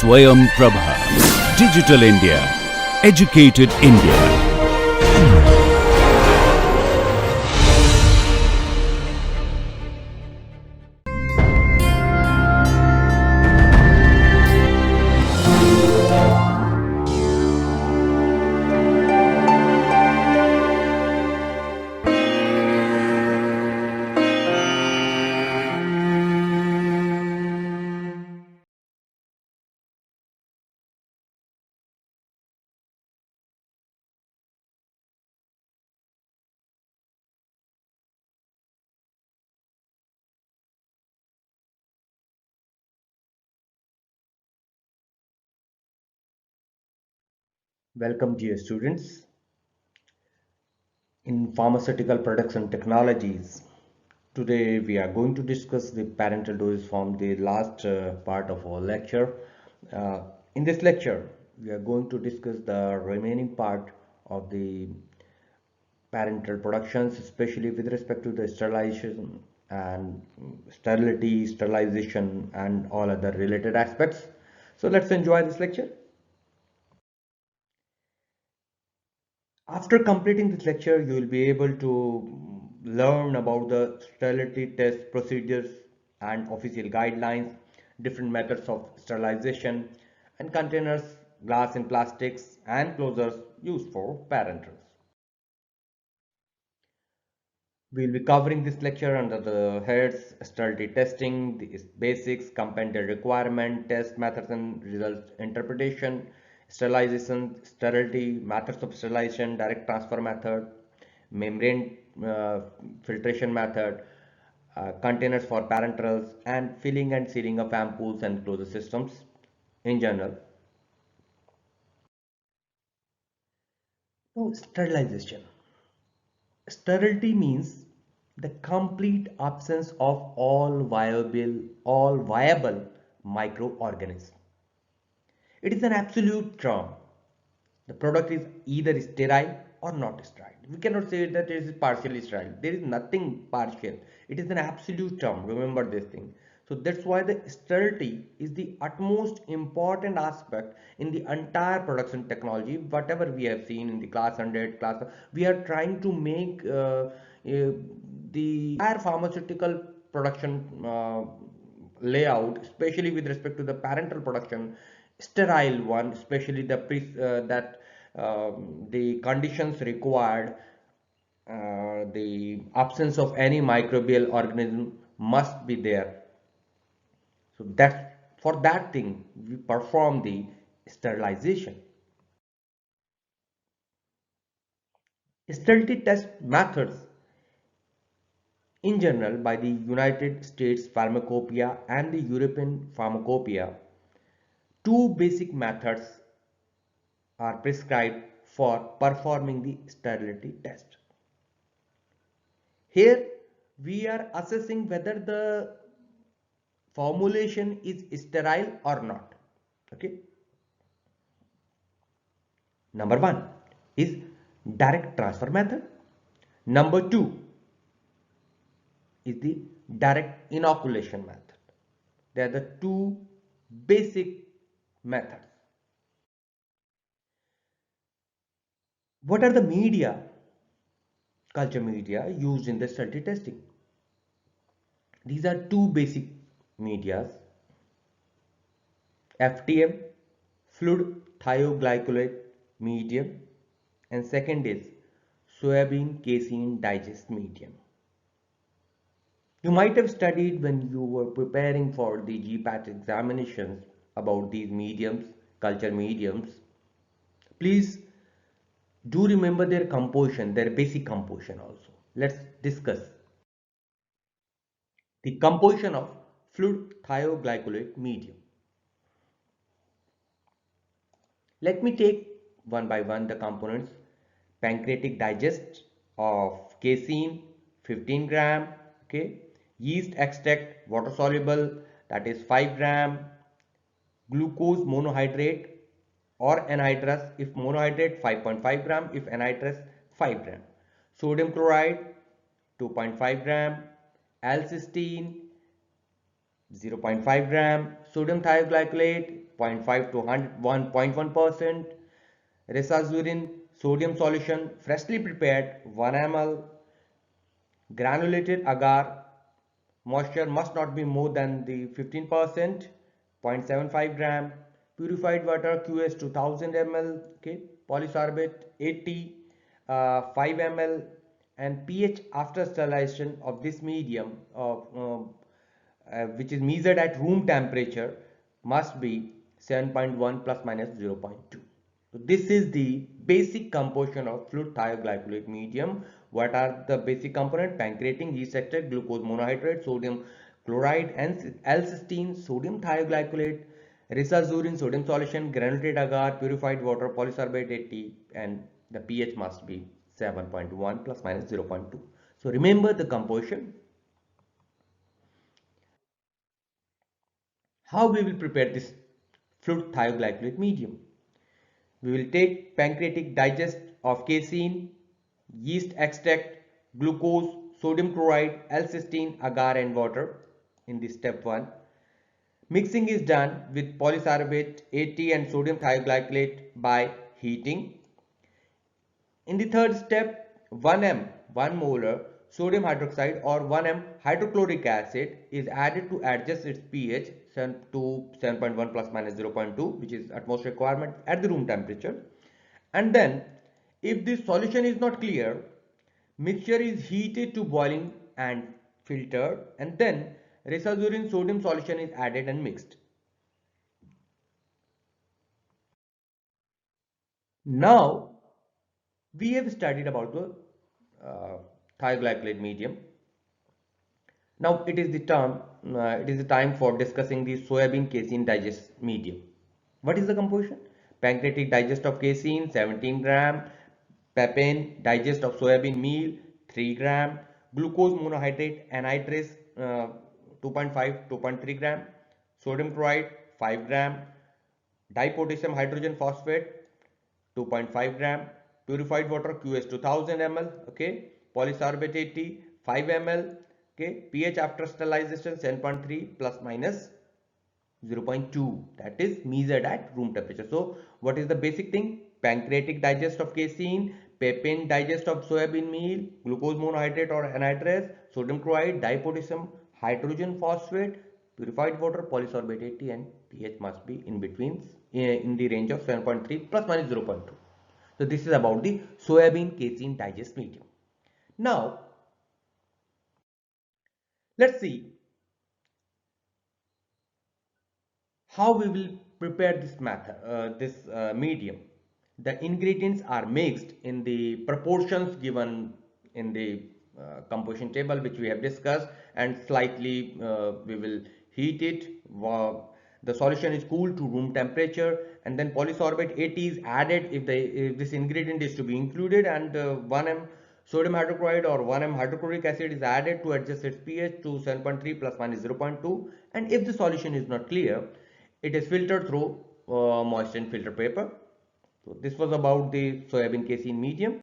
Swayam Prabha. Digital India. Educated India. Welcome, dear students. In pharmaceutical products and technologies, today we are going to discuss the parental dosage form, the last part of our lecture. In this lecture, we are going to discuss the remaining part of the parental productions, especially with respect to the sterilization and sterility, sterilization, and all other related aspects. So let's enjoy this lecture. After completing this lecture, you will be able to learn about the sterility test procedures and official guidelines, different methods of sterilization, and containers, glass and plastics, and closures used for parentals. We will be covering this lecture under the heads sterility testing, the basics, compendium requirement, test methods and results interpretation, sterilization, sterility, methods of sterilization, direct transfer method, membrane filtration method, containers for parentals, and filling and sealing of ampoules and closure systems in general. Now, sterilization. Sterility means the complete absence of all viable microorganisms. It is an absolute term. The product is either sterile or not sterile. We cannot say that it is partially sterile. There is nothing partial. It is an absolute term. Remember this thing. So that's why the sterility is the utmost important aspect in the entire production technology. Whatever we have seen in the class 100 class, we are trying to make the entire pharmaceutical production layout, especially with respect to the parental production, sterile one, especially the conditions required, the absence of any microbial organism must be there. So that for that thing we perform the sterilization. Sterility test methods in general by the United States Pharmacopoeia and the European Pharmacopoeia, two basic methods are prescribed for performing the sterility test. Here we are assessing whether the formulation is sterile or not. Okay. Number one is direct transfer method. Number two is the direct inoculation method. They are the two basic methods. What are the culture media used in the sterility testing? These are two basic medias: FTM, fluid thioglycolate medium, and second is soybean casein digest medium. You might have studied when you were preparing for the GPAT examinations about these mediums, culture mediums. Please do remember their composition, their basic composition also. Let's discuss the composition of fluid thioglycolate medium. Let me take one by one the components. Pancreatic digest of casein 15 gram, okay. Yeast extract water soluble, that is 5 gram. Glucose monohydrate or anhydrous, if monohydrate 5.5 gram, if anhydrous 5 gram. Sodium chloride 2.5 gram. L-cysteine, 0.5 gram, sodium thioglycolate 0.5 to 1.1%, resazurin sodium solution freshly prepared 1 ml, granulated agar moisture must not be more than the 15%, 0.75 gram, purified water QS 2000 ml, okay, polysorbate 80, 5 ml, and pH after sterilization of this medium which is measured at room temperature must be 7.1 plus minus 0.2. So this is the basic composition of fluid thioglycolate medium. What are the basic components? Pancreatin, yeast extract, glucose monohydrate, sodium chloride, and L-cysteine, sodium thioglycolate, resazurin, sodium solution, granulated agar, purified water, polysorbate 80, and the pH must be 7.1 plus minus 0.2. So remember the composition. How we will prepare this fluid thioglycolate medium? We will take pancreatic digest of casein, yeast extract, glucose, sodium chloride, L-cysteine, agar and water in this step 1. Mixing is done with polysorbate 80 and sodium thioglycolate by heating. In the third step, 1 molar sodium hydroxide or 1 hydrochloric acid is added to adjust its pH to 7.1 plus minus 0.2, which is utmost requirement at the room temperature. And then if this solution is not clear, mixture is heated to boiling and filtered, and then resazurin sodium solution is added and mixed. Now we have studied about the thioglycolate medium. Now it is the time for discussing the soybean casein digest medium. What is the composition? Pancreatic digest of casein 17 gram, papain digest of soybean meal 3 gram, glucose monohydrate anhydrase 2.5 2.3 gram, sodium chloride 5 gram, dipotassium hydrogen phosphate 2.5 gram, purified water QS 2000 ml, okay, polysorbate 80 5 ml, okay, pH after sterilization 7.3 plus minus 0.2, that is measured at room temperature. So what is the basic thing? Pancreatic digest of casein, papain digest of soybean meal, glucose monohydrate or anhydrase, sodium chloride, dipotassium hydrogen phosphate, purified water, polysorbate 80, and pH must be in between in the range of 7.3 plus minus 0.2. So this is about the soybean casein digest medium. Now let's see how we will prepare this medium. The ingredients are mixed in the proportions given in the composition table which we have discussed, and slightly we will heat it. The solution is cooled to room temperature, and then polysorbate 80 is added if this ingredient is to be included, and 1 sodium hydrochloride or 1 hydrochloric acid is added to adjust its pH to 7.3 plus minus 0.2. And if the solution is not clear, it is filtered through moistened filter paper. So this was about the soybean casein medium.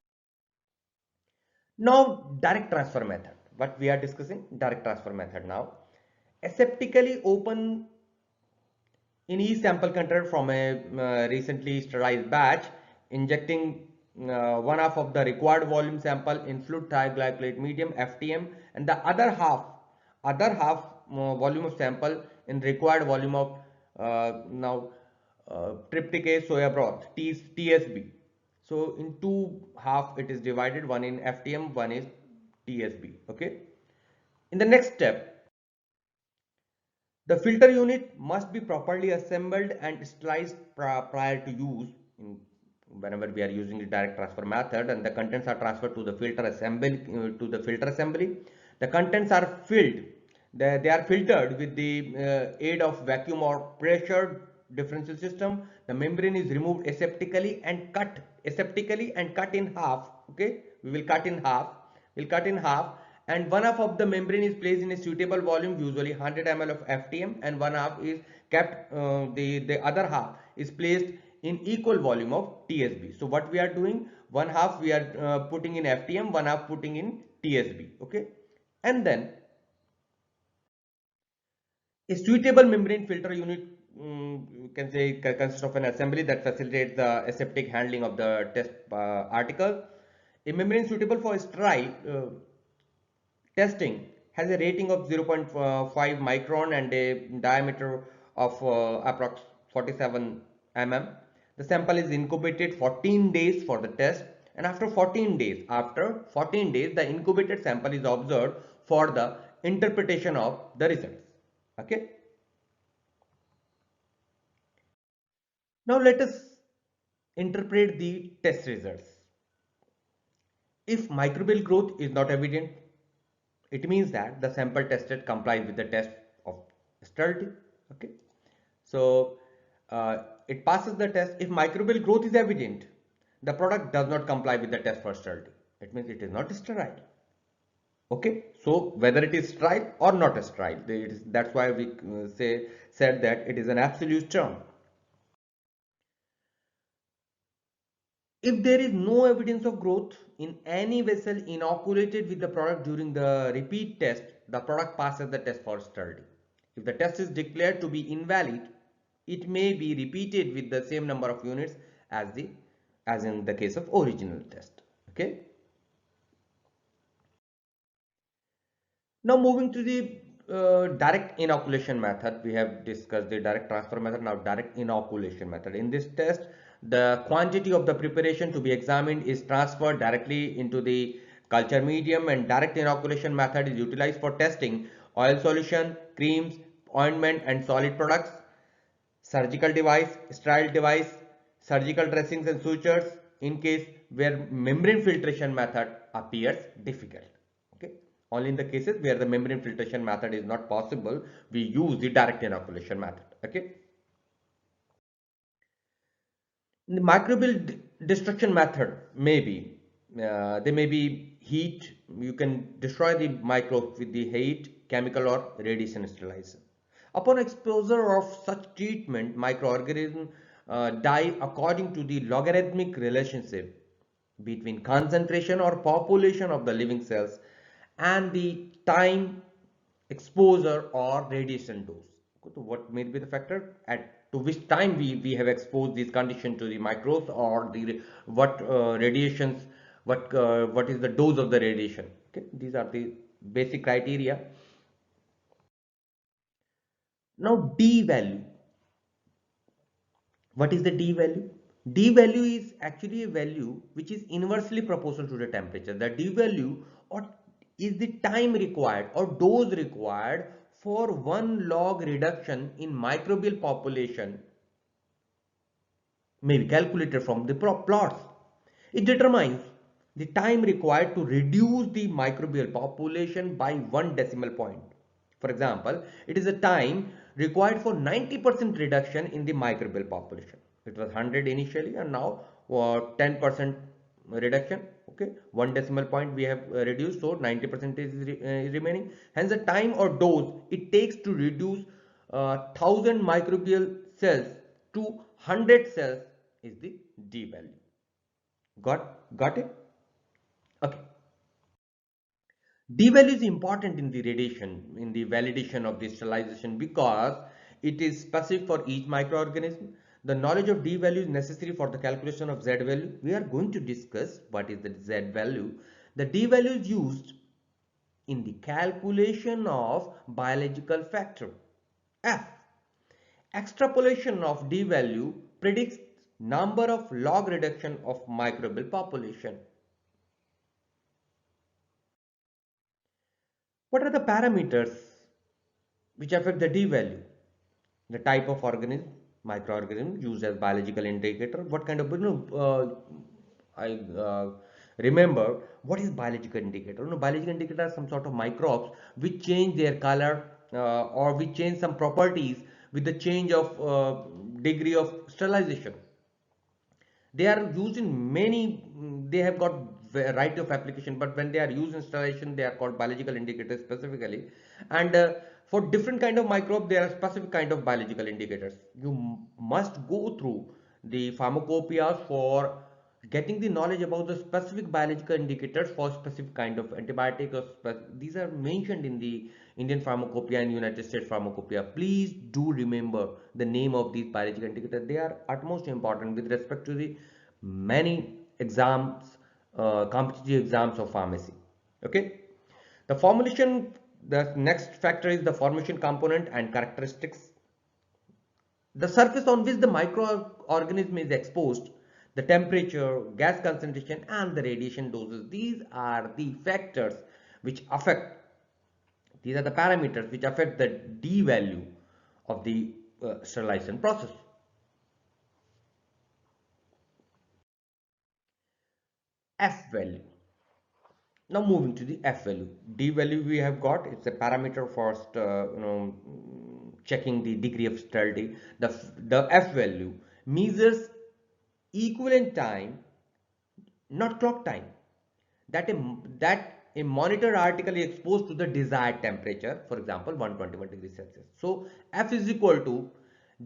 Now direct transfer method. What we are discussing, direct transfer method now. Aseptically open in each sample container from a recently sterilized batch, injecting 1/2 of the required volume sample in fluid thioglycolate medium FTM, and the other half volume of sample in required volume of trypticase soya broth TSB. So in two half it is divided, one in FTM, one is TSB. Okay. In the next step, the filter unit must be properly assembled and sterilized prior to use whenever we are using the direct transfer method, and the contents are transferred to the filter assembly. The contents are filled. They are filtered with the aid of vacuum or pressure differential system. The membrane is removed aseptically and cut in half. Okay, we will cut in half. And 1/2 of the membrane is placed in a suitable volume, usually 100 ml of FTM, and 1/2 is kept. The other half is placed in equal volume of TSB. So what we are doing, 1/2 we are putting in FTM, 1/2 putting in TSB. Okay, and then A suitable membrane filter unit, you can say, consists of an assembly that facilitates the aseptic handling of the test article. A membrane suitable for sterile testing has a rating of 0.5 micron and a diameter of approx 47 mm. The sample is incubated 14 days for the test, and after 14 days, the incubated sample is observed for the interpretation of the results. Okay. Now let us interpret the test results. If microbial growth is not evident, it means that the sample tested complies with the test of sterility. Okay. So it passes the test. If microbial growth is evident, the product does not comply with the test for sterility. It means it is not sterile. Okay. So whether it is sterile or not sterile, that's why we said that it is an absolute term. If there is no evidence of growth in any vessel inoculated with the product during the repeat test, the product passes the test for sterility. If the test is declared to be invalid, it may be repeated with the same number of units as in the case of original test. Okay. Now moving to the direct inoculation method, we have discussed the direct transfer method. Now direct inoculation method. In this test, the quantity of the preparation to be examined is transferred directly into the culture medium, and direct inoculation method is utilized for testing oil solution, creams, ointment and solid products, surgical device, sterile device, surgical dressings and sutures in case where membrane filtration method appears difficult. Okay. Only in the cases where the membrane filtration method is not possible, we use the direct inoculation method. Okay. In the microbial destruction method, maybe there may be heat. You can destroy the microbes with the heat, chemical or radiation sterilization. Upon exposure of such treatment, microorganisms die according to the logarithmic relationship between concentration or population of the living cells and the time, exposure or radiation dose. So what may be the factor at to which time we have exposed this condition to the microbes, or the what radiations, what is the dose of the radiation. Okay, these are the basic criteria. Now D value. What is the D value? D value is actually a value which is inversely proportional to the temperature. The D value or is the time required or dose required for 1 log reduction in microbial population, may be calculated from the plots. It determines the time required to reduce the microbial population by 1 decimal point. For example, it is a time required for 90% reduction in the microbial population. It was 100 initially and now 10% reduction. Okay, 1 decimal point we have reduced, so 90% is remaining. Hence, the time or dose it takes to reduce 1000 microbial cells to 100 cells is the D value. Got it? Okay. D value is important in the in the validation of the sterilization, because it is specific for each microorganism. The knowledge of D value is necessary for the calculation of Z value. We are going to discuss what is the Z value. The D value is used in the calculation of biological factor F. Extrapolation of D value predicts number of log reduction of microbial population. What are the parameters which affect the D value? The type of organism, microorganism used as biological indicator. What kind of, I remember what is biological indicator. Biological indicator are some sort of microbes which change their color or which change some properties with the change of degree of sterilization. They are used in many, they have got variety of application, but when they are used in sterilization, they are called biological indicators specifically. And for different kind of microbe, there are specific kind of biological indicators. You must go through the pharmacopoeia for getting the knowledge about the specific biological indicators for specific kind of antibiotic or these are mentioned in the Indian Pharmacopoeia and United States Pharmacopoeia. Please do remember the name of these biological indicators. They are utmost important with respect to the many exams, competitive exams of pharmacy. Okay. The formulation, the next factor is the formulation component and characteristics. The surface on which the microorganism is exposed, the temperature, gas concentration, and the radiation doses. These are the factors which affect, these are the parameters which affect the D value of the sterilization process. F value. Now moving to the F value. D value we have got, it's a parameter for checking the degree of sterility. The F value measures equivalent time, not clock time, that a monitor article is exposed to the desired temperature, for example 121 degrees Celsius. So F is equal to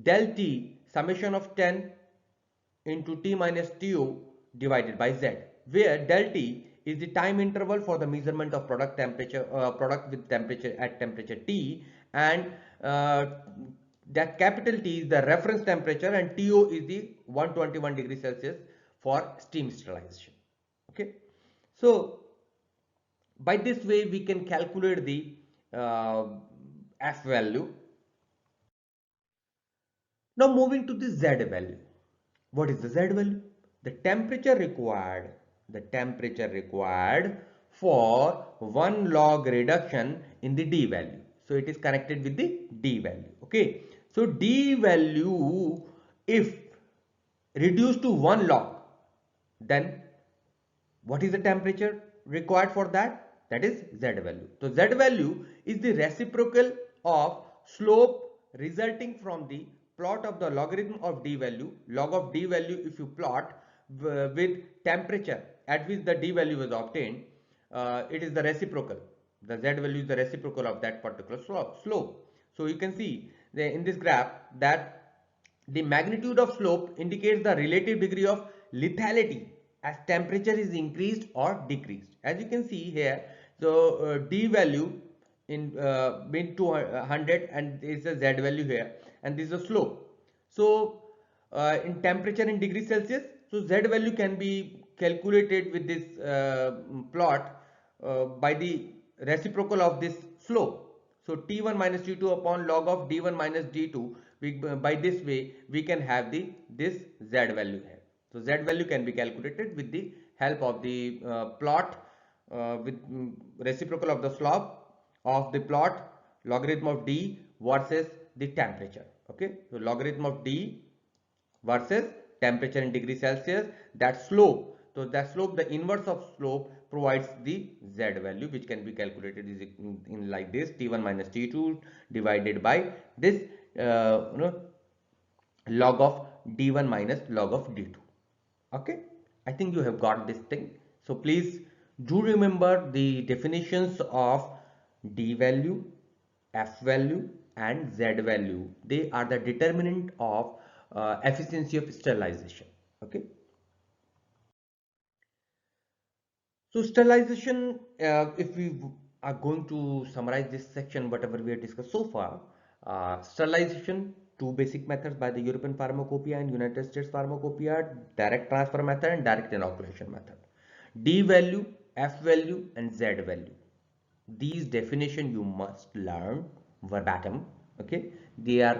del T summation of 10 into T minus TO divided by Z, where del T is the time interval for the measurement of product temperature, product with temperature at temperature T, and that capital T is the reference temperature and TO is the 121 degrees Celsius for steam sterilization. Okay, so by this way we can calculate the F value. Now moving to the Z value. What is the Z value? The temperature required for 1 log reduction in the D value. So it is connected with the D value. Okay. So D value, if reduced to 1 log, then what is the temperature required for that? That is Z value. So Z value is the reciprocal of slope resulting from the plot of the logarithm of D value. Log of D value, if you plot with temperature at which the D value was obtained, it is the reciprocal. The Z value is the reciprocal of that particular slope. So you can see in this graph that the magnitude of slope indicates the relative degree of lethality as temperature is increased or decreased. As you can see here, so D value in mid 200 and there is a Z value here, and this is a slope. So in temperature in degrees Celsius, so Z value can be calculated with this plot by the reciprocal of this slope. So T1 minus T2 upon log of D1 minus D2, by this way we can have this Z value here. So Z value can be calculated with the help of the plot with reciprocal of the slope of the plot, logarithm of D versus the temperature. Okay, so logarithm of D versus temperature in degrees Celsius, that slope. So that slope, the inverse of slope provides the Z value, which can be calculated in like this: T1 minus T2 divided by this log of D1 minus log of D2. Okay, I think you have got this thing. So please do remember the definitions of D value, F value and Z value. They are the determinant of efficiency of sterilization. Okay. So sterilization, if we are going to summarize this section, whatever we have discussed so far, sterilization, two basic methods by the European Pharmacopoeia and United States Pharmacopoeia: direct transfer method and direct inoculation method. D value, F value and Z value. These definition you must learn verbatim. Okay, they are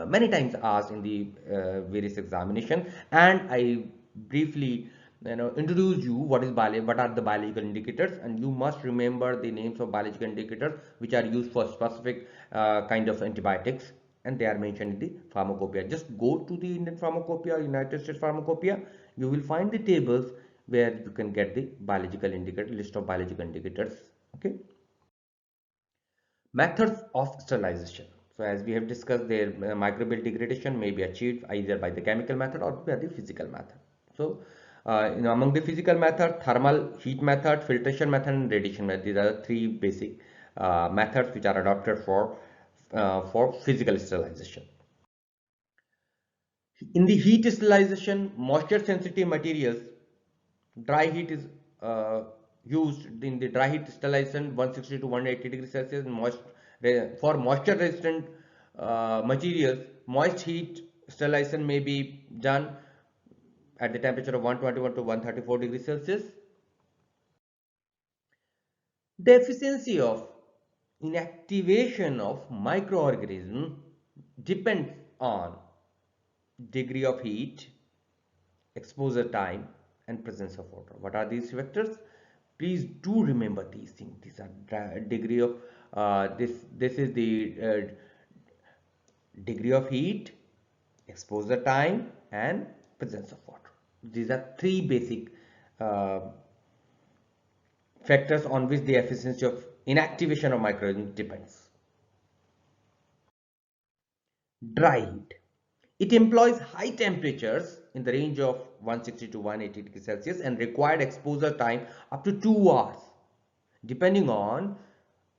many times asked in the various examination, and I briefly introduce you what are the biological indicators, and you must remember the names of biological indicators which are used for specific kind of antibiotics, and they are mentioned in the pharmacopoeia. Just go to the Indian Pharmacopoeia, United States Pharmacopoeia, you will find the tables where you can get the biological indicator list of biological indicators. Okay. Methods of sterilization. So as we have discussed, their microbial degradation may be achieved either by the chemical method or by the physical method. So among the physical method, thermal heat method, filtration method and radiation method, these are the three basic methods which are adopted for physical sterilization. In the heat sterilization, moisture sensitive materials, dry heat is used in the dry heat sterilization 160 to 180 degrees Celsius. For moisture resistant materials, moist heat sterilization may be done at the temperature of 121 to 134 degrees Celsius. The efficiency of inactivation of microorganisms depends on degree of heat, exposure time, and presence of water. What are these vectors? Please do remember these things. These are degree of this is the degree of heat, exposure time, and presence of water. These are three basic uh, factors on which the efficiency of inactivation of microorganisms depends. Dry heat. It employs high temperatures in the range of 160 to 180 degrees Celsius and required exposure time up to 2 hours depending on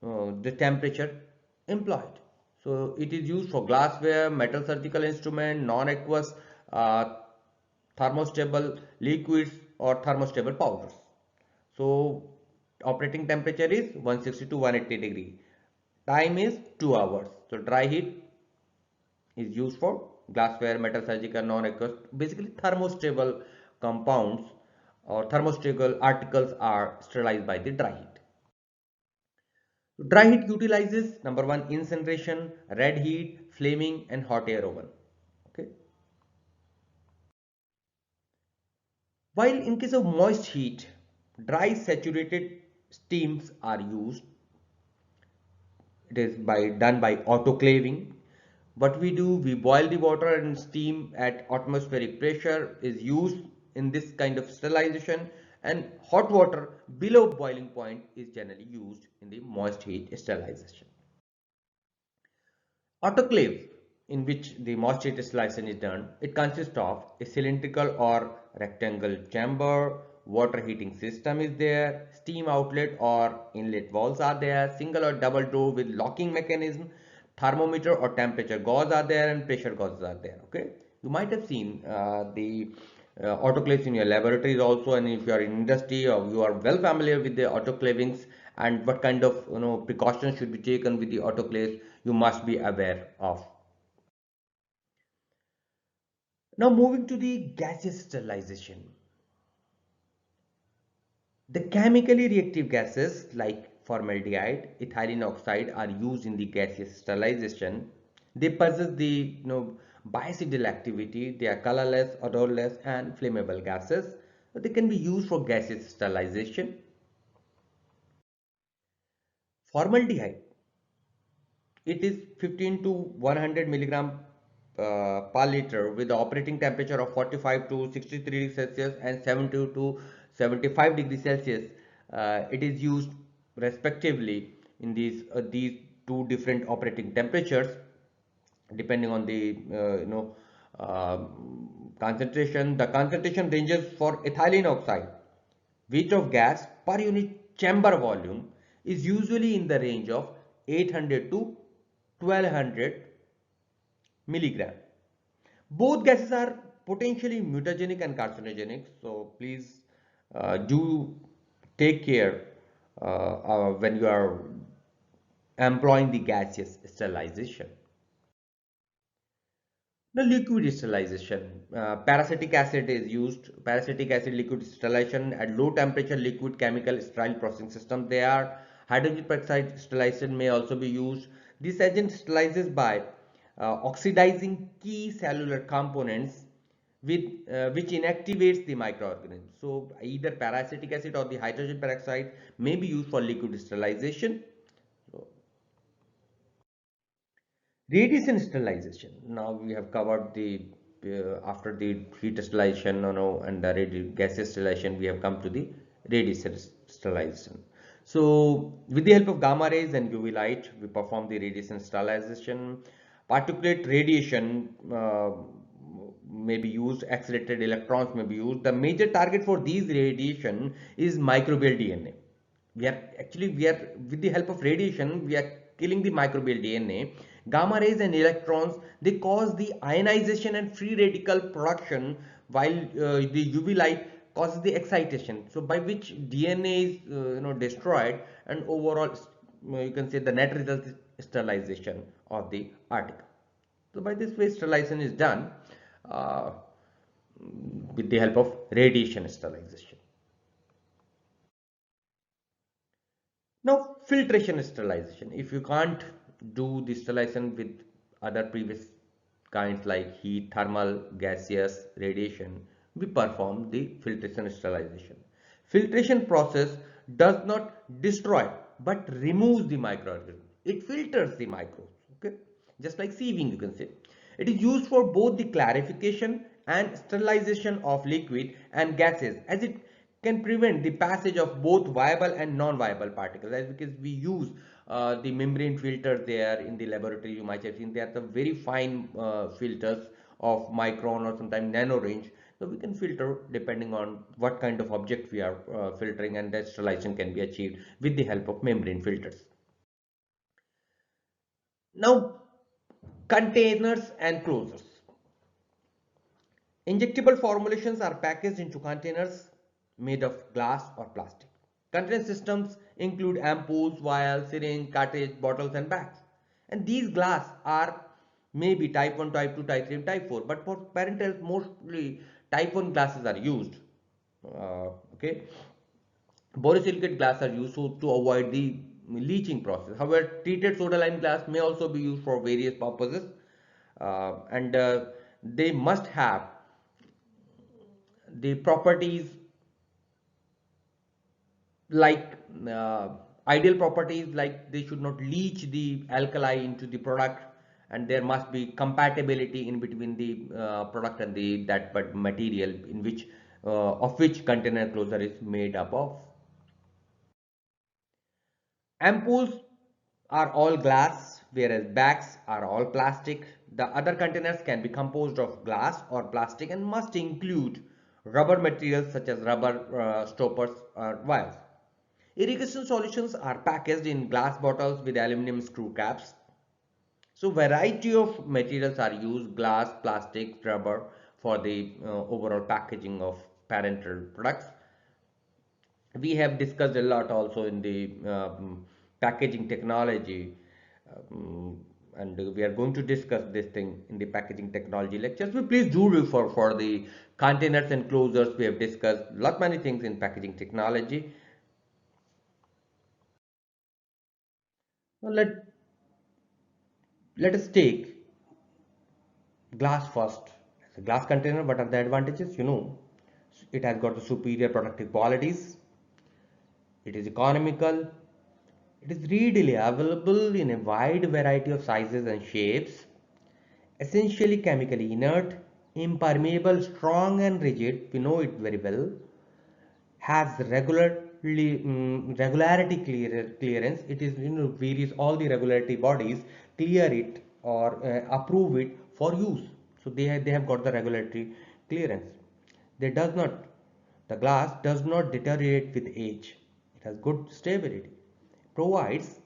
the temperature employed. So it is used for glassware, metal surgical instrument, non-aqueous thermostable liquids or thermostable powders. So operating temperature is 160 to 180 degree. Time is 2 hours. So dry heat is used for glassware, metal surgical, non-aqueous, basically thermostable compounds or thermostable articles are sterilized by the dry heat. Dry heat utilizes number one incineration, red heat, flaming and hot air oven. Okay. While in case of moist heat, dry saturated steams are used. It is done by autoclaving. What we do, we boil the water and steam at atmospheric pressure is used in this kind of sterilization, and hot water below boiling point is generally used in the moist heat sterilization. Autoclave, in which the moist heat sterilization is done, it consists of a cylindrical or rectangle chamber, water heating system is there, steam outlet or inlet valves are there, single or double door with locking mechanism, thermometer or temperature gauge are there, and pressure gauges are there. Okay, you might have seen the autoclaves in your laboratories also, and if you are in industry or you are well familiar with the autoclavings and what kind of precautions should be taken with the autoclaves, you must be aware of. Now moving to the gaseous sterilization. The chemically reactive gases like formaldehyde, ethylene oxide are used in the gaseous sterilization. They possess the biocidal activity. They are colorless, odorless, and flammable gases. They can be used for gaseous sterilization. Formaldehyde, it is 15 to 100 milligram per liter with the operating temperature of 45 to 63 degrees Celsius and 70 to 75 degrees Celsius. It is used respectively in these two different operating temperatures depending on the concentration. The concentration ranges for ethylene oxide. Weight of gas per unit chamber volume is usually in the range of 800 to 1200 milligram. Both gases are potentially mutagenic and carcinogenic, so please do take care when you are employing the gaseous sterilization. The liquid sterilization, peracetic acid is used. Peracetic acid liquid sterilization at low temperature liquid chemical sterile processing system. They are hydrogen peroxide sterilization may also be used. This agent sterilizes by oxidizing key cellular components with which inactivates the microorganism. So either peracetic acid or the hydrogen peroxide may be used for liquid sterilization. So, radiation sterilization. Now we have covered the after the heat sterilization, and the gaseous sterilization, we have come to the radiation sterilization. So with the help of gamma rays and UV light, we perform the radiation sterilization. Particulate radiation may be used, accelerated electrons may be used. The major target for these radiation is microbial DNA. We are with the help of radiation, we are killing the microbial DNA. Gamma rays and electrons, they cause the ionization and free radical production, while the UV light causes the excitation, so by which DNA is destroyed, and overall you can say the net result is sterilization of the article. So by this way sterilization is done uh, with the help of radiation sterilization. Now, filtration sterilization. If you can't do the sterilization with other previous kinds like heat, thermal, gaseous, radiation, we perform the filtration sterilization. Filtration process does not destroy but removes the microorganism. It filters the microbes. Okay, just like sieving, you can say. It is used for both the clarification and sterilization of liquid and gases, as it can prevent the passage of both viable and non-viable particles. As because we use the membrane filters there in the laboratory, you might have seen they are the very fine filters of micron or sometimes nano range. So we can filter depending on what kind of object we are filtering, and that sterilization can be achieved with the help of membrane filters. Now, containers and closures. Injectable formulations are packaged into containers made of glass or plastic. Container systems include ampoules, vials, syringe, cartridge, bottles, and bags. And these glass are maybe type 1, type 2, type 3, and type 4. But for parental, mostly type 1 glasses are used. Okay. Borosilicate glass are used to avoid the leaching process. However, treated soda lime glass may also be used for various purposes, and they must have the properties like ideal properties, like they should not leach the alkali into the product, and there must be compatibility in between the product and the that but material in which of which container closure is made up of. Ampoules are all glass, whereas bags are all plastic. The other containers can be composed of glass or plastic and must include rubber materials such as rubber stoppers or vials. Irrigation solutions are packaged in glass bottles with aluminum screw caps. So variety of materials are used: glass, plastic, rubber for the overall packaging of parental products. We have discussed a lot also in the packaging technology, and we are going to discuss this thing in the packaging technology lectures. So please do refer for the containers and closures. We have discussed lot many things in packaging technology. Now let us take glass first. As a glass container, what are the advantages? It has got the superior productive qualities. It is economical. It is readily available in a wide variety of sizes and shapes. Essentially chemically inert, impermeable, strong and rigid. We know it very well. Has regularity clearance. It is various all the regularity bodies clear it or approve it for use. So they have got the regulatory clearance. They does not The glass does not deteriorate with age. It has good stability. Provides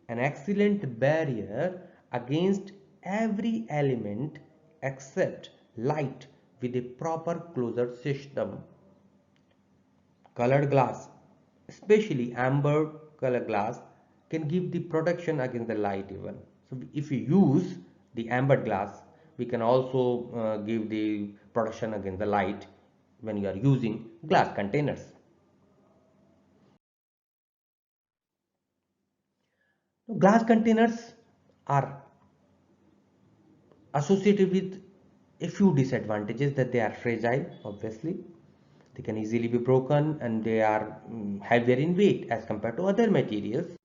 an excellent barrier against every element except light with a proper closure system. Colored glass, especially amber color glass, can give the protection against the light even. So if we use the amber glass, we can also give the protection against the light when you are using glass containers. Glass containers are associated with a few disadvantages: that they are fragile, obviously. They can easily be broken, and they are heavier in weight as compared to other materials.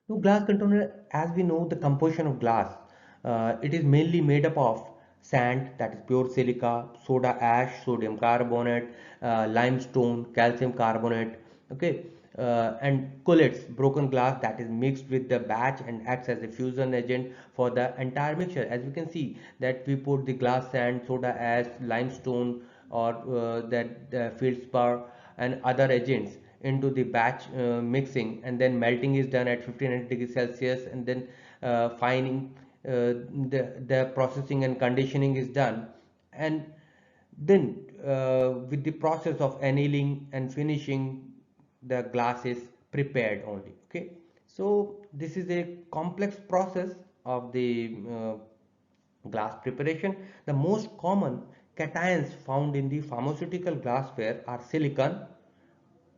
Now, glass container, as we know, the composition of glass, it is mainly made up of sand, that is pure silica, soda ash, sodium carbonate, limestone, calcium carbonate, okay, and cullets, broken glass that is mixed with the batch and acts as a fusion agent for the entire mixture. As we can see that we put the glass, sand, soda ash, limestone, or that feldspar and other agents into the batch mixing, and then melting is done at 1500 degrees Celsius, and then fining, the processing and conditioning is done, and then with the process of annealing and finishing, the glass is prepared only. Okay, so this is a complex process of the glass preparation. The most common cations found in the pharmaceutical glassware are silicon,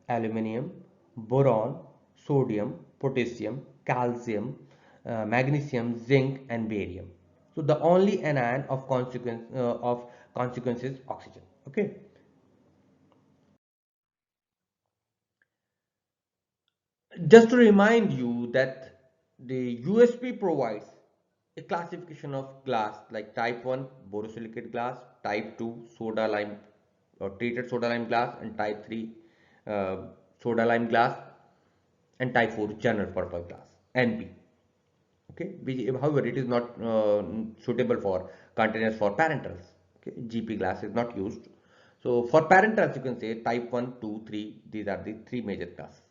aluminium, boron, sodium, potassium, calcium, magnesium, zinc, and barium. So the only anion of consequence is oxygen. Okay. Just to remind you that the USP provides a classification of glass like type 1 borosilicate glass, type 2 soda lime or treated soda lime glass, and type 3 uh, soda lime glass, and type 4 general purpose glass, NP. Okay, however, it is not suitable for containers for parentals. Okay, GP glass is not used. So for parentals, you can say type 1, 2, 3. These are the three major classes.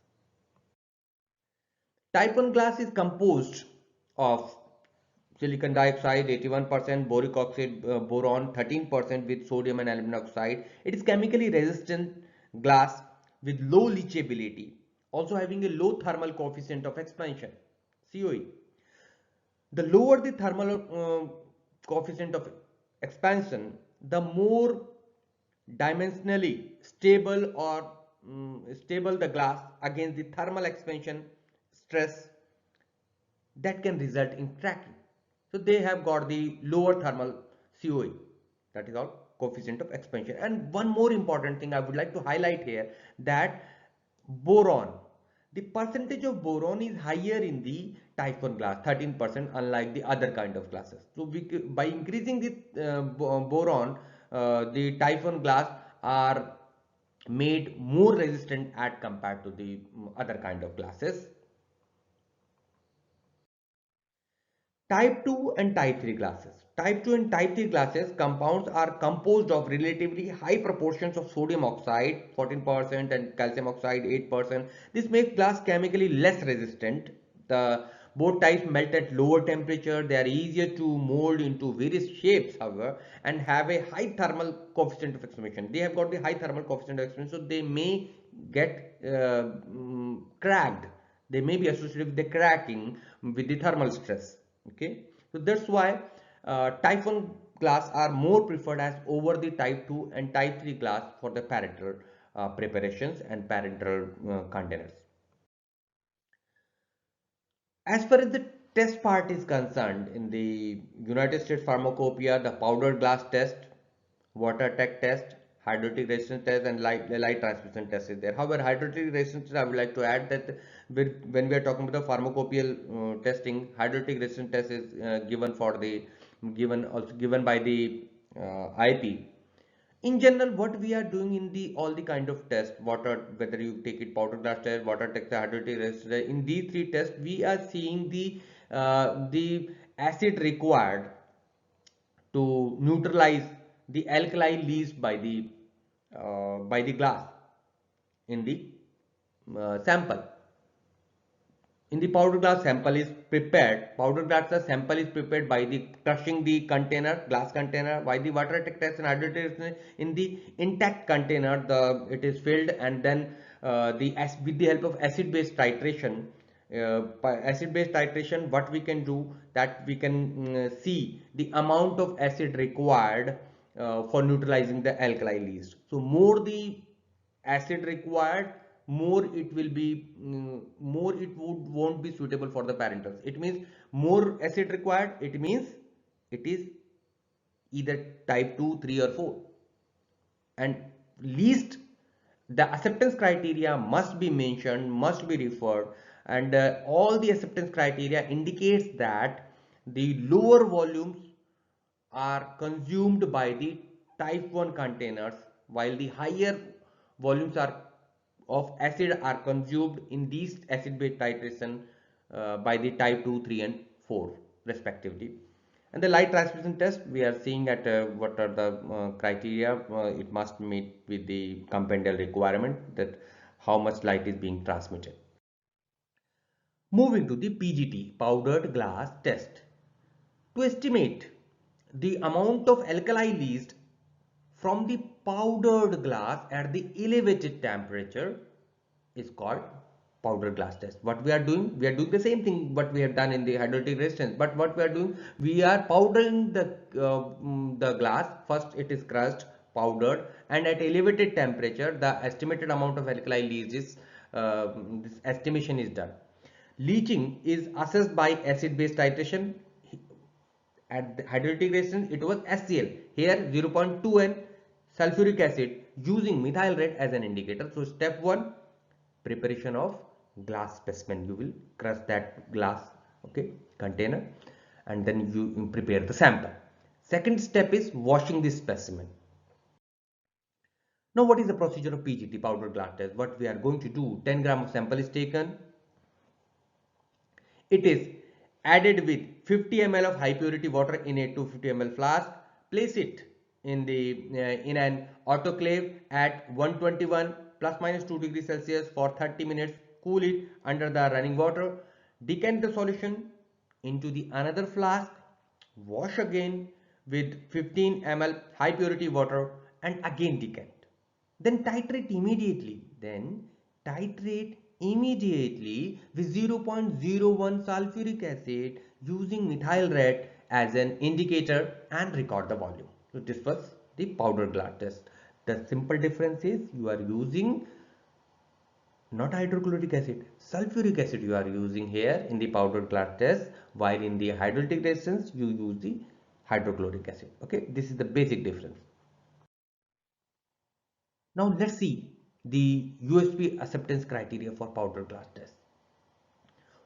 Type 1 glass is composed of silicon dioxide 81%, boric oxide, boron 13% with sodium and aluminum oxide. It is chemically resistant glass with low leachability, also having a low thermal coefficient of expansion, COE. The lower the thermal coefficient of expansion, the more dimensionally stable the glass against the thermal expansion stress that can result in cracking. So they have got the lower thermal COE, that is all coefficient of expansion. And one more important thing I would like to highlight here, that boron, the percentage of boron is higher in the type 1 glass, 13%, unlike the other kind of glasses. So by increasing the boron, the type 1 glass are made more resistant as compared to the other kind of glasses. Type 2 and type 3 glasses. Type 2 and type 3 glasses compounds are composed of relatively high proportions of sodium oxide 14% and calcium oxide 8%. This makes glass chemically less resistant. The both types melt at lower temperature. They are easier to mold into various shapes, however, and have a high thermal coefficient of expansion. They have got the high thermal coefficient of expansion, so they may get cracked. They may be associated with the cracking with the thermal stress. Okay, so that's why type 1 glass are more preferred as over the type 2 and type 3 glass for the parental preparations and parental containers. As far as the test part is concerned, in the United States Pharmacopoeia, the powdered glass test, water tech test, hydrotic resistance test, and light transmission test is there. However, hydrotic resistance, I would like to add that when we are talking about the pharmacopoeial testing, hydrotic resistance test is given by the IP. In general, what we are doing in the all the kind of tests, whether you take it powder glass test, water test, hydrotic resistance, in these three tests, we are seeing the acid required to neutralize the alkali released by the glass in the sample. In the powder glass sample is prepared, powder glass sample is prepared by the crushing the container, glass container, by the water test and hydrogen in the intact container, it is filled, and then with the help of acid base titration, by acid base titration, what we can do, that we can see the amount of acid required for neutralizing the alkali released. So more the acid required, more it will be more it won't be suitable for the parentals. It means more acid required, it means it is either type 2, 3, or 4. And least the acceptance criteria must be mentioned, must be referred, and all the acceptance criteria indicates that the lower volumes are consumed by the type 1 containers, while the higher volumes are of acid are consumed in these acid base titration by the type 2, 3, and 4 respectively. And the light transmission test, we are seeing at what are the criteria. It must meet with the compendial requirement, that how much light is being transmitted. Moving to the PGT, powdered glass test. To estimate the amount of alkali released from the powdered glass at the elevated temperature is called powdered glass test. What we are doing the same thing what we have done in the hydrolytic resistance, but what we are doing, we are powdering the glass. First it is crushed, powdered, and at elevated temperature the estimated amount of alkali released is this estimation is done. Leaching is assessed by acid base titration. At the hydrolytic resistance it was HCl, here 0.2 N sulfuric acid using methyl red as an indicator. So step 1, preparation of glass specimen. You will crush that glass, okay, container, and then you prepare the sample. Second step is washing this specimen. Now what is the procedure of PGT, powdered glass test? What we are going to do, 10 gram of sample is taken. It is added with 50 ml of high purity water in a 250 ml flask. Place it in an autoclave at 121 plus minus 2 degrees Celsius for 30 minutes. Cool it under the running water. Decant the solution into the another flask. Wash again with 15 ml high purity water and again decant. Then titrate immediately. With 0.01 sulfuric acid using methyl red as an indicator and record the volume. So this was the powdered glass test. The simple difference is you are using not hydrochloric acid, sulfuric acid you are using here in the powdered glass test, while in the hydrolytic resistance you use the hydrochloric acid. Okay, this is the basic difference. Now let's see the USP acceptance criteria for powdered glass test.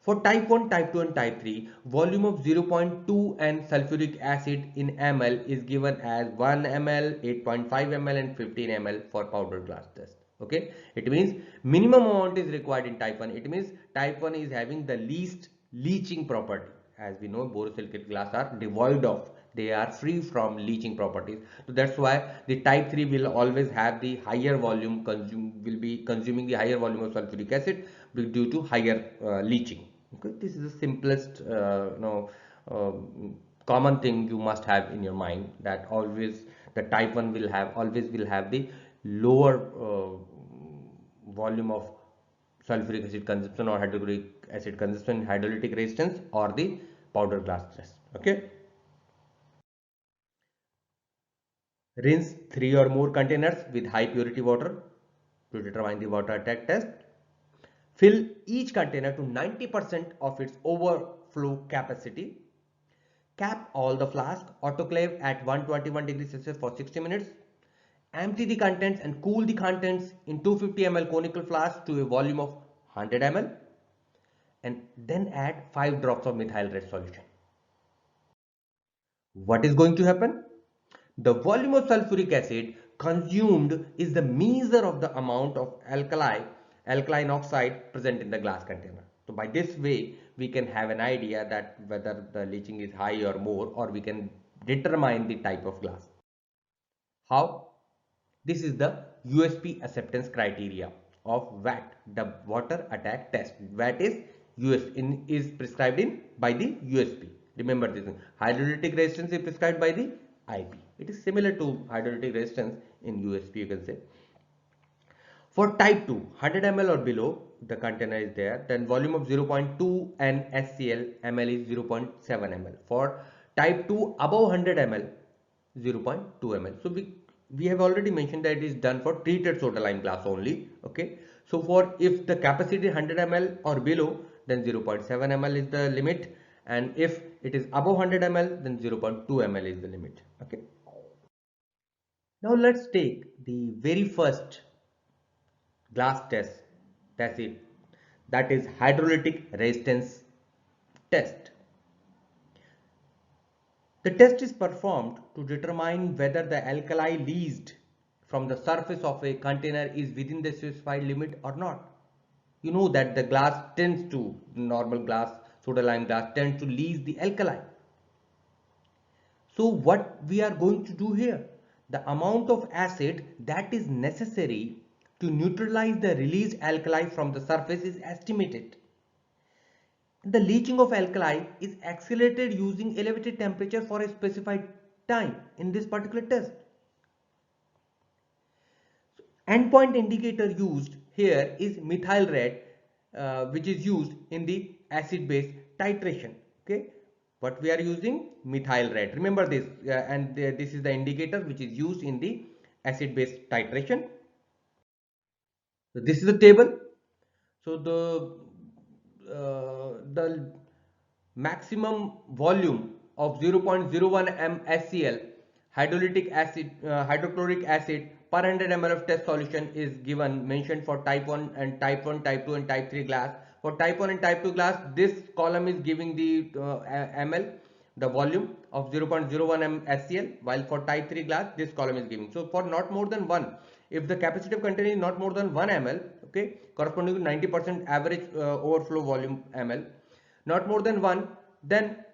For type 1, type 2 and type 3, volume of 0.2 and sulfuric acid in ml is given as 1 ml, 8.5 ml and 15 ml for powdered glass test. Okay, it means minimum amount is required in type 1. It means type 1 is having the least leaching property. As we know, borosilicate glass are devoid of, they are free from leaching properties. So that's why the type 3 will always have the higher volume, will be consuming the higher volume of sulfuric acid due to higher leaching. Okay, this is the simplest common thing you must have in your mind, that always the type 1 will have the lower volume of sulfuric acid consumption or hydrochloric acid consumption in hydrolytic resistance or the powdered glass test. Okay, rinse 3 or more containers with high purity water to determine the water attack test. Fill each container to 90% of its overflow capacity. Cap all the flask, autoclave at 121 degrees Celsius for 60 minutes. Empty the contents and cool the contents in 250 ml conical flask to a volume of 100 ml, and then add 5 drops of methyl red solution. What is going to happen? The volume of sulfuric acid consumed is the measure of the amount of alkaline oxide present in the glass container. So by this way we can have an idea that whether the leaching is high or more, or we can determine the type of glass. How? This is the USP acceptance criteria of VAT, the water attack test. VAT is prescribed by the USP. Remember this thing. Hydrolytic resistance is prescribed by the IP. It is similar to hydrolytic resistance in USP, you can say. For type 2, 100 ml or below, the container is there, then volume of 0.2 and HCl ml is 0.7 ml. For type 2 above 100 ml, 0.2 ml. So we have already mentioned that it is done for treated soda lime glass only. Okay, so for if the capacity is 100 ml or below, then 0.7 ml is the limit, and if it is above 100 ml, then 0.2 ml is the limit. Okay, now let's take the very first glass test. That's it, that is hydrolytic resistance test. The test is performed to determine whether the alkali released from the surface of a container is within the specified limit or not. You know that the glass tends to, normal glass, soda lime glass tends to release the alkali. So what we are going to do here, the amount of acid that is necessary to neutralize the released alkali from the surface is estimated. The leaching of alkali is accelerated using elevated temperature for a specified time in this particular test. Endpoint indicator used here is methyl red, which is used in the acid base titration. Okay, but we are using methyl red. Remember this, and this is the indicator which is used in the acid base titration. So this is the table. So the maximum volume of 0.01 m HCl hydrolytic acid hydrochloric acid per 100 ml of test solution is given, mentioned for type 1 and type 1, type 2 and type 3 glass. For type 1 and type 2 glass, this column is giving the ml, the volume of 0.01 m HCl, while for type 3 glass this column is giving. So for not more than 1, if the capacity of container is not more than 1 ml, okay, corresponding to 90% average overflow volume ml, not more than 1, then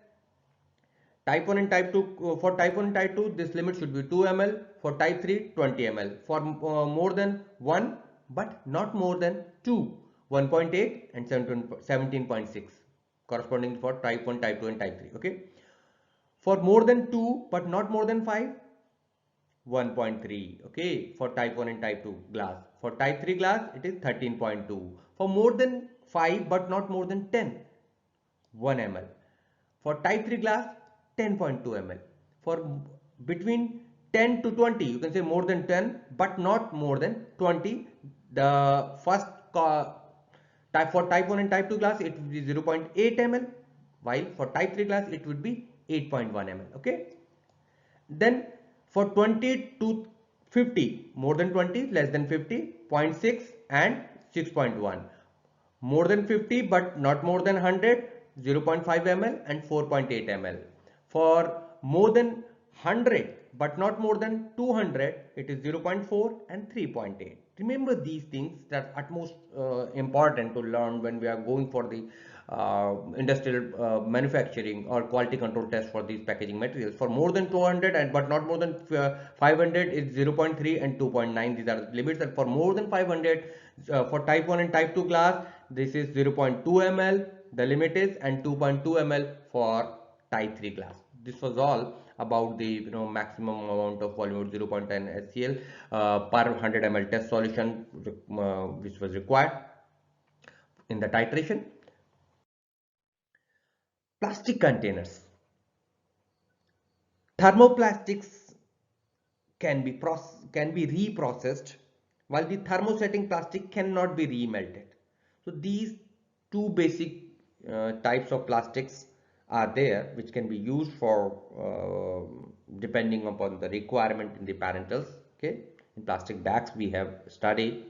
type 1 and type 2, for type 1 and type 2 this limit should be 2 ml, for type 3 20 ml, for more than 1 but not more than 2, 1.8 and 17.6, corresponding for type 1, type 2 and type 3. Okay, for more than 2 but not more than 5, 1.3. Okay, for type 1 and type 2 glass. For type 3 glass it is 13.2. For more than 5 but not more than 10, 1 ml. For type 3 glass, 10.2 ml. For between 10 to 20, you can say more than 10 but not more than 20. The first type, for type 1 and type 2 glass it would be 0.8 ml, while for type 3 glass it would be 8.1 ml. Okay, then for 20 to 50, more than 20, less than 50, 0.6 and 6.1. More than 50 but not more than 100, 0.5 ml and 4.8 ml. For more than 100 but not more than 200, it is 0.4 and 3.8. Remember these things that are utmost important to learn when we are going for the industrial manufacturing or quality control test for these packaging materials. For more than 200 and but not more than 500 is 0.3 and 2.9. These are the limits. And for more than 500, for type 1 and type 2 glass, this is 0.2 ml, the limit is, and 2.2 ml for type 3 glass. This was all about the maximum amount of volume of 0.10 HCl per 100 ml test solution which was required in the titration. Plastic containers. Thermoplastics can be reprocessed, while the thermosetting plastic cannot be remelted. So these two basic types of plastics are there, which can be used for depending upon the requirement in the parentals. Okay, in plastic bags we have studied.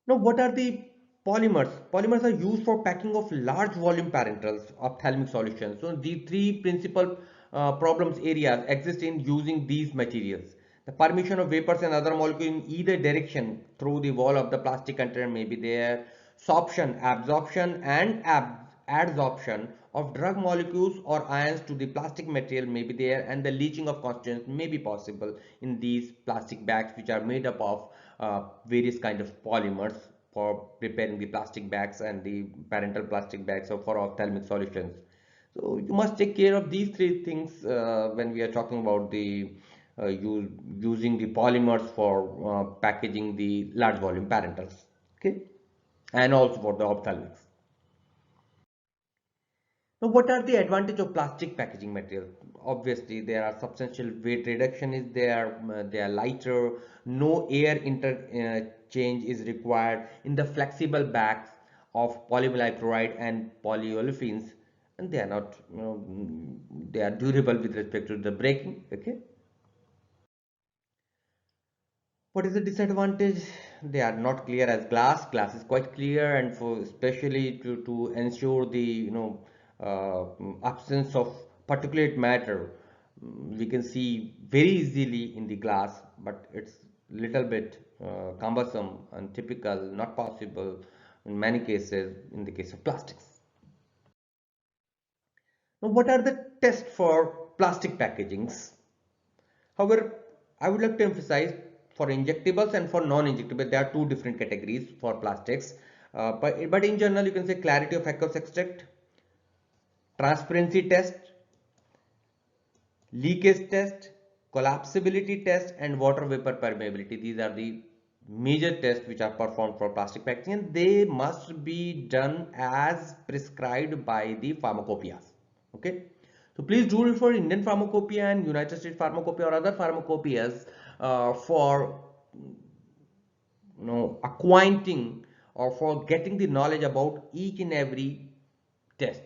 Now, what are the polymers? Polymers are used for packing of large volume parentals, ophthalmic solutions. So, the three principal problems areas exist in using these materials. The permission of vapors and other molecules in either direction through the wall of the plastic container may be there. Sorption, absorption and adsorption of drug molecules or ions to the plastic material may be there, and the leaching of constituents may be possible in these plastic bags, which are made up of various kind of polymers for preparing the plastic bags and the parental plastic bags or for ophthalmic solutions. So you must take care of these three things when we are talking about the using the polymers for packaging the large volume parentals. Okay, and also for the ophthalmics. Now, what are the advantage of plastic packaging material? Obviously, there are substantial weight reduction is there. They are lighter. No air interchange is required in the flexible bags of polyvinyl chloride and polyolefins, and they are not, they are durable with respect to the breaking. Okay. What is the disadvantage? They are not clear as glass. Glass is quite clear, and for especially to ensure the absence of particulate matter, we can see very easily in the glass, but it's little bit cumbersome and typical, not possible in many cases in the case of plastics. Now, what are the tests for plastic packagings? However, I would like to emphasize for injectables and for non-injectable, there are two different categories for plastics. But in general, you can say clarity of aqueous extract, transparency test, leakage test, collapsibility test, and water vapor permeability. These are the major tests which are performed for plastic packaging, and they must be done as prescribed by the pharmacopoeias. Okay, so please do refer Indian pharmacopoeia and United States pharmacopoeia or other pharmacopoeias for acquainting or for getting the knowledge about each and every test.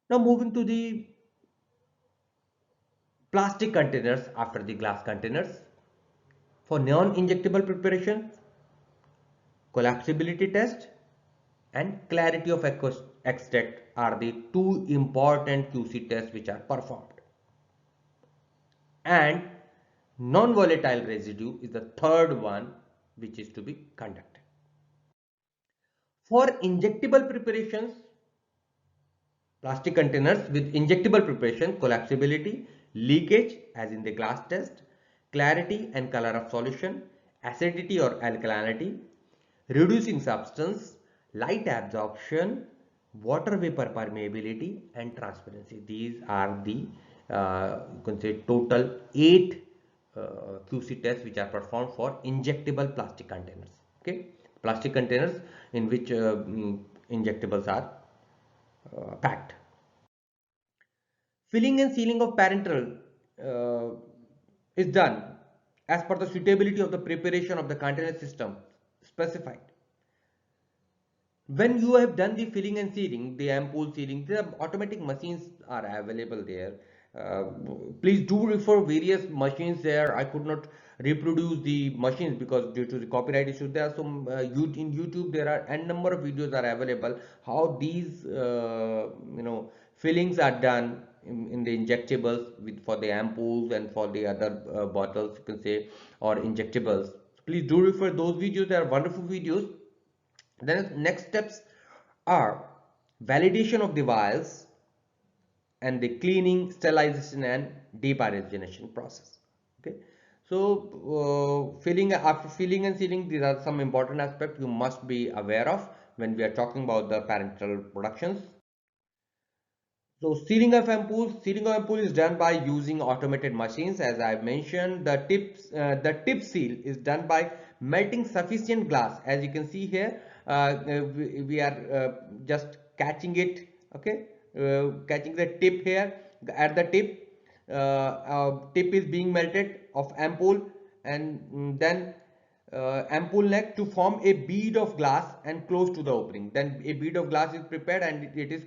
Now moving to the plastic containers after the glass containers. For non-injectable preparations, collapsibility test and clarity of aqueous extract are the two important QC tests which are performed. And non-volatile residue is the third one which is to be conducted. For injectable preparations, plastic containers with injectable preparation, collapsibility, leakage as in the glass test, clarity and color of solution, acidity or alkalinity, reducing substance, light absorption, water vapor permeability and transparency. These are the you can say total 8 QC tests which are performed for injectable plastic containers. Okay, plastic containers in which injectables are packed. Filling and sealing of parenteral is done as per the suitability of the preparation of the container system specified. When you have done the filling and sealing, the ampoule sealing, the automatic machines are available there. Uh, Please do refer various machines there. I could not reproduce the machines because due to the copyright issues. There are some in YouTube. There are n number of videos are available how these fillings are done in the injectables for the ampoules and for the other bottles, you can say, or injectables. Please do refer those videos. They are wonderful videos. Then next steps are validation of the vials and the cleaning, sterilization and depyrogenation process. Okay, so after filling and sealing, these are some important aspects you must be aware of when we are talking about the parenteral productions. So sealing of ampoule is done by using automated machines. As I mentioned, the tip seal is done by melting sufficient glass. As you can see here, we are just catching it. Okay, catching the tip here at the tip. Tip is being melted of ampoule, and then ampoule neck to form a bead of glass and close to the opening. Then a bead of glass is prepared and it is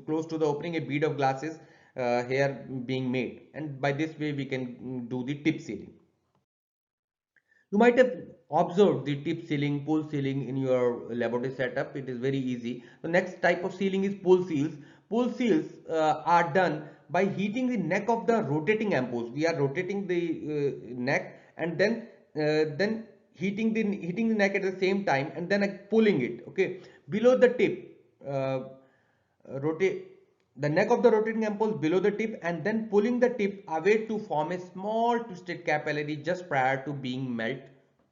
close to the opening. A bead of glass is here being made, and by this way we can do the tip sealing. You might have observed the tip sealing, pull sealing in your laboratory setup. It is very easy. The next type of sealing is pull seals. Pull seals are done by heating the neck of the rotating ampoules. We are rotating the neck and then heating the neck at the same time and then pulling it. Okay, below the tip, rotate the neck of the rotating ampoule below the tip and then pulling the tip away to form a small twisted capillary just prior to being melt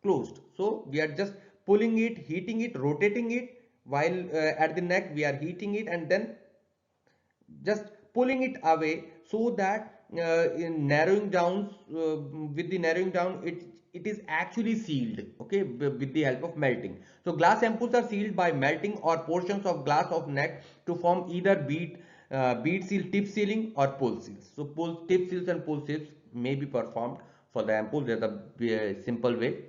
closed. So we are just pulling it, heating it, rotating it, while at the neck we are heating it and then just pulling it away, so that in narrowing down with the narrowing down it is actually sealed, okay, with the help of melting. So glass ampoules are sealed by melting or portions of glass of neck to form either bead seal, tip sealing or pull seals. So tip seals and pull seals may be performed for the ampoule. There's a simple way.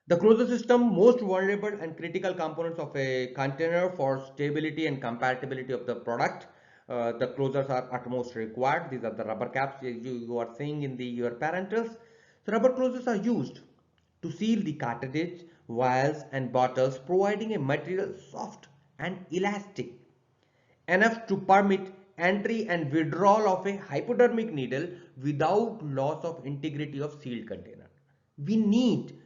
The closure system, most vulnerable and critical components of a container for stability and compatibility of the product. The closures are utmost required. These are the rubber caps you are seeing in your parentals. So rubber closures are used to seal the cartridge, vials and bottles, providing a material soft and elastic enough to permit entry and withdrawal of a hypodermic needle without loss of integrity of sealed container. We need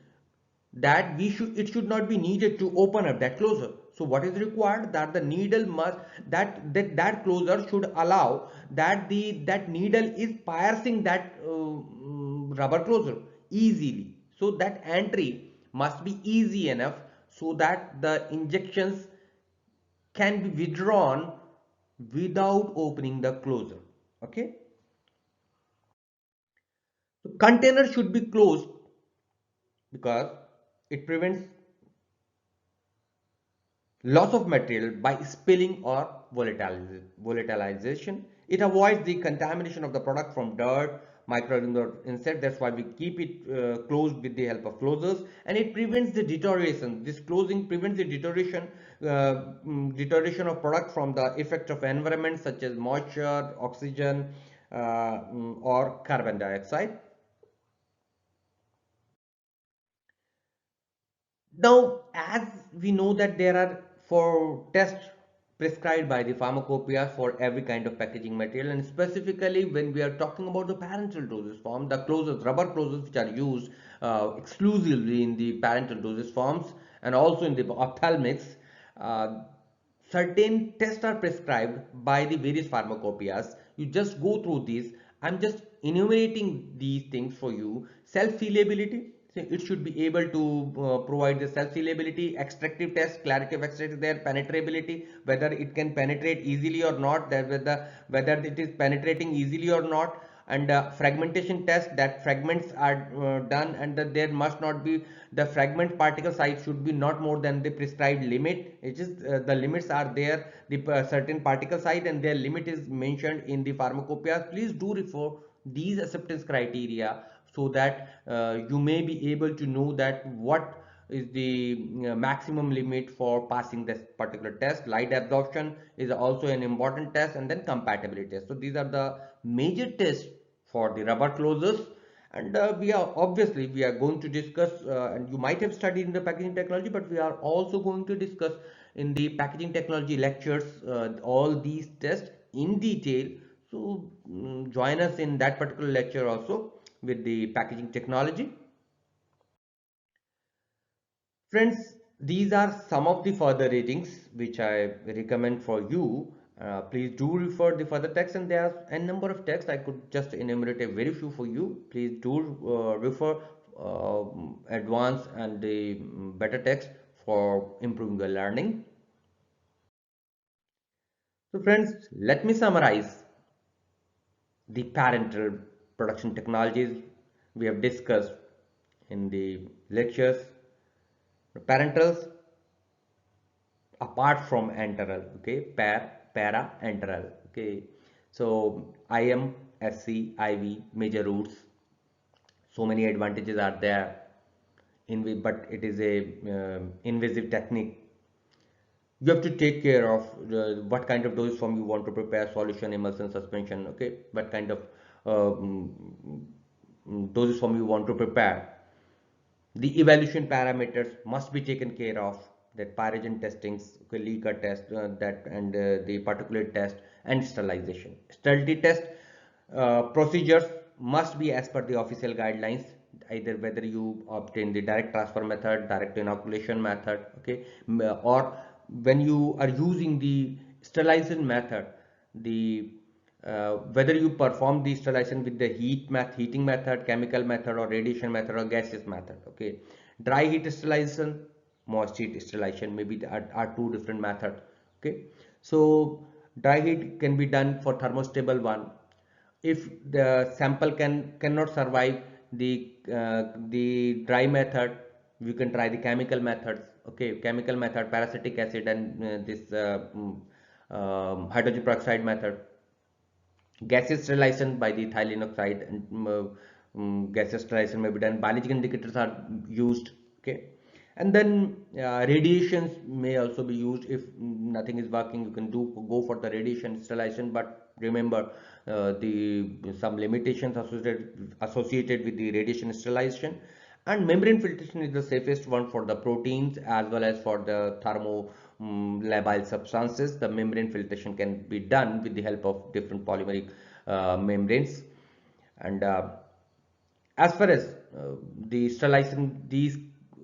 that it should not be needed to open up that closure. So what is required, that the needle must that closure should allow that that needle is piercing that rubber closure easily, so that entry must be easy enough so that the injections can be withdrawn without opening the closure. Okay, so container should be closed because it prevents loss of material by spilling or volatilization. It avoids the contamination of the product from dirt, microorganisms or insect. That's why we keep it closed with the help of closers, and it prevents the deterioration. This closing prevents the deterioration of product from the effect of environment such as moisture, oxygen, or carbon dioxide. Now, as we know that there are for tests prescribed by the pharmacopoeia for every kind of packaging material, and specifically when we are talking about the parental dosage form, the closures, rubber closures which are used exclusively in the parental dosage forms and also in the ophthalmics, uh, certain tests are prescribed by the various pharmacopoeias. You just go through these. I'm just enumerating these things for you. Self-sealability. So it should be able to provide the self-sealability, extractive test, clarity of extract there, penetrability, whether it can penetrate easily or not, that whether it is penetrating easily or not, and fragmentation test, that fragments are done and that there must not be, the fragment particle size should be not more than the prescribed limit. It is the limits are there, the certain particle size and their limit is mentioned in the pharmacopoeia. Please do refer these acceptance criteria so that you may be able to know that what is the maximum limit for passing this particular test. Light absorption is also an important test, and then compatibility test. So these are the major tests for the rubber closures, and we are going to discuss and you might have studied in the packaging technology, but we are also going to discuss in the packaging technology lectures all these tests in detail. So join us in that particular lecture also with the packaging technology. Friends, these are some of the further readings which I recommend for you. Please do refer the further text, and there are a number of texts. I could just enumerate a very few for you. Please do refer advanced and the better text for improving your learning. So friends, let me summarize the parental production technologies we have discussed in the lectures. Parentals apart from enteral, okay, para enteral, okay. So IM, SC, IV, major roots, so many advantages are there in, but it is a invasive technique. You have to take care of what kind of dosage form you want to prepare, solution, emulsion, suspension, okay, what kind of dosage form you want to prepare. The evaluation parameters must be taken care of, that pyrogen testings, okay, leaker test, that and the particulate test and sterilization. Sterility test procedures must be as per the official guidelines, either whether you obtain the direct transfer method, direct inoculation method, okay, or when you are using the sterilization method, the whether you perform the sterilization with the heating method, chemical method, or radiation method, or gaseous method. Okay, dry heat sterilization, moist heat sterilization maybe are two different methods. Okay, so dry heat can be done for thermostable one. If the sample cannot survive the dry method, you can try the chemical methods. Okay, chemical method, parasitic acid and this hydrogen peroxide method. Gaseous sterilization by the ethylene oxide, and gaseous sterilization may be done. Biological indicators are used. Okay, and then radiations may also be used. If nothing is working, you can go for the radiation sterilization, but remember the some limitations associated with the radiation sterilization. And membrane filtration is the safest one for the proteins as well as for the thermo labile substances. The membrane filtration can be done with the help of different polymeric membranes. And as far as the sterilization, these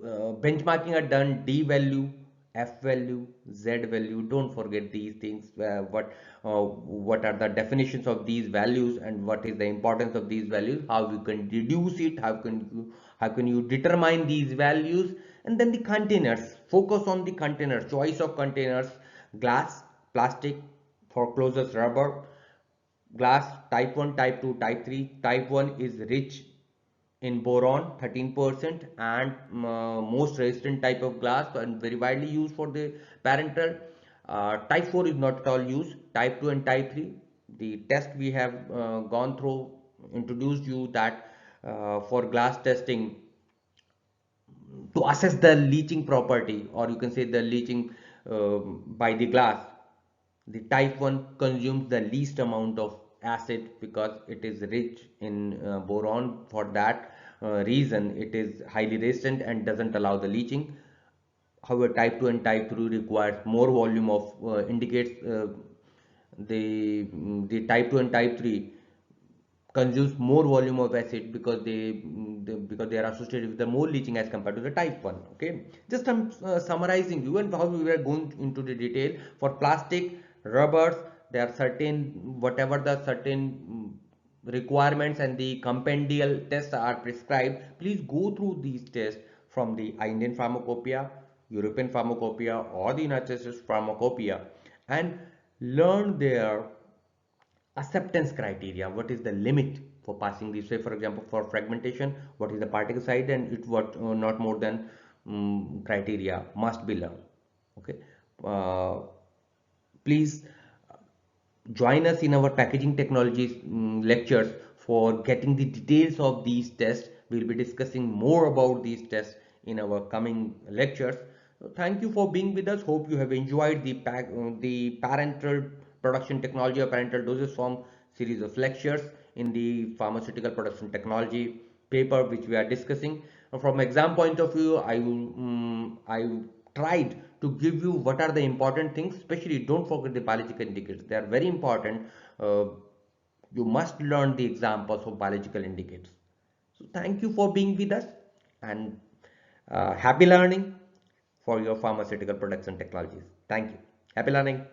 benchmarking are done: D value, F value, Z value. Don't forget these things. What are the definitions of these values and what is the importance of these values? How you can reduce it? How can you determine these values? And then the containers, focus on the containers, choice of containers, glass, plastic, for closest rubber, glass type 1, type 2, type 3. Type 1 is rich in boron 13% and most resistant type of glass and very widely used for the parental. Type 4 is not at all used. Type 2 and type 3, the test we have gone through, introduced you that for glass testing, to assess the leaching property, or you can say the leaching by the glass, the type 1 consumes the least amount of acid because it is rich in boron. For that reason it is highly resistant and doesn't allow the leaching. However, type 2 and type 3 requires more volume of indicates the type 2 and type 3 consumes more volume of acid because because they are associated with the more leaching as compared to the type 1. Okay, just I'm summarizing you and how we were going into the detail. For plastic, rubbers, there are certain, whatever the certain requirements and the compendial tests are prescribed, please go through these tests from the Indian Pharmacopoeia, European Pharmacopoeia, or the United States Pharmacopoeia, and learn their acceptance criteria. What is the limit for passing this? Say for example, for fragmentation, what is the particle size, and it what not more than criteria must be learned. Okay, uh, please join us in our packaging technologies lectures for getting the details of these tests. We'll be discussing more about these tests in our coming lectures. So thank you for being with us. Hope you have enjoyed the parental production technology or parental dosage form series of lectures in the pharmaceutical production technology paper which we are discussing. From exam point of view, I tried to give you what are the important things. Especially don't forget the biological indicators, they are very important. uh, you must learn the examples of biological indicators. So thank you for being with us, and happy learning for your pharmaceutical products and technologies. Thank you. Happy learning.